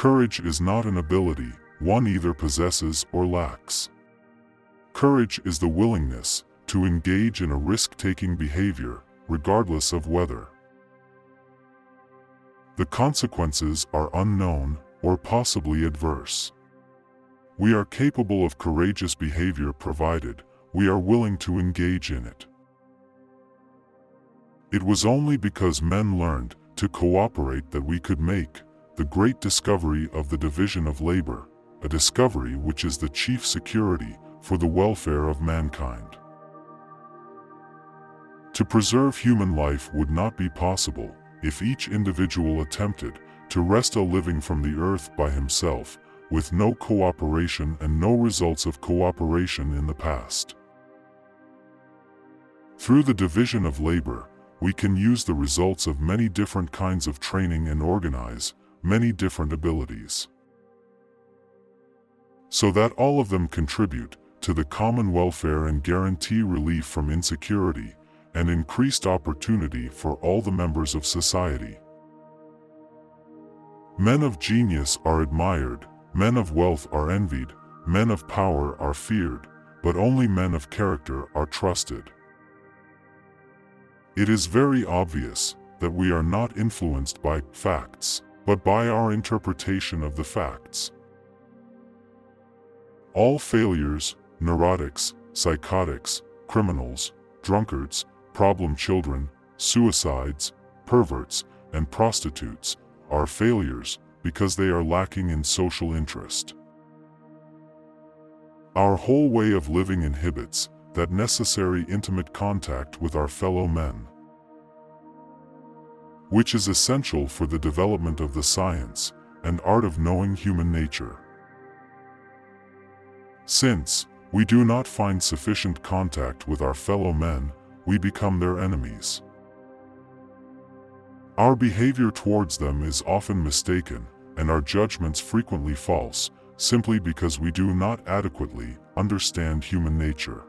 Courage is not an ability one either possesses or lacks. Courage is the willingness to engage in a risk-taking behavior, regardless of whether the consequences are unknown or possibly adverse. We are capable of courageous behavior provided we are willing to engage in it. It was only because men learned to cooperate that we could make the great discovery of the division of labor, a discovery which is the chief security for the welfare of mankind. To preserve human life would not be possible if each individual attempted to wrest a living from the earth by himself, with no cooperation and no results of cooperation in the past. Through the division of labor, we can use the results of many different kinds of training and organize many different abilities, so that all of them contribute to the common welfare and guarantee relief from insecurity and increased opportunity for all the members of society. Men of genius are admired, men of wealth are envied, men of power are feared, but only men of character are trusted. It is very obvious that we are not influenced by facts, but by our interpretation of the facts. All failures, neurotics, psychotics, criminals, drunkards, problem children, suicides, perverts, and prostitutes are failures because they are lacking in social interest. Our whole way of living inhibits that necessary intimate contact with our fellow men, which is essential for the development of the science and art of knowing human nature. Since we do not find sufficient contact with our fellow men, we become their enemies. Our behavior towards them is often mistaken, and our judgments frequently false, simply because we do not adequately understand human nature.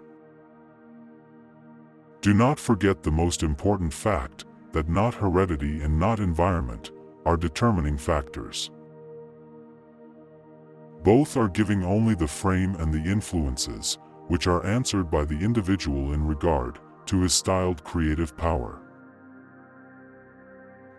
Do not forget the most important fact, that not heredity and not environment are determining factors. Both are giving only the frame and the influences, which are answered by the individual in regard to his styled creative power.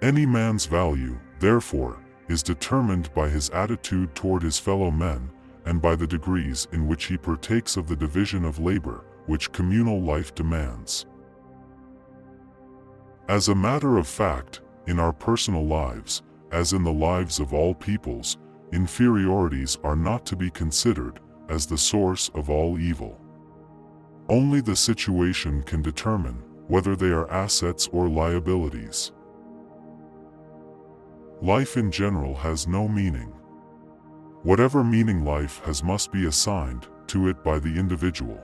Any man's value, therefore, is determined by his attitude toward his fellow men, and by the degrees in which he partakes of the division of labor which communal life demands. As a matter of fact, in our personal lives, as in the lives of all peoples, inferiorities are not to be considered as the source of all evil. Only the situation can determine whether they are assets or liabilities. Life in general has no meaning. Whatever meaning life has must be assigned to it by the individual.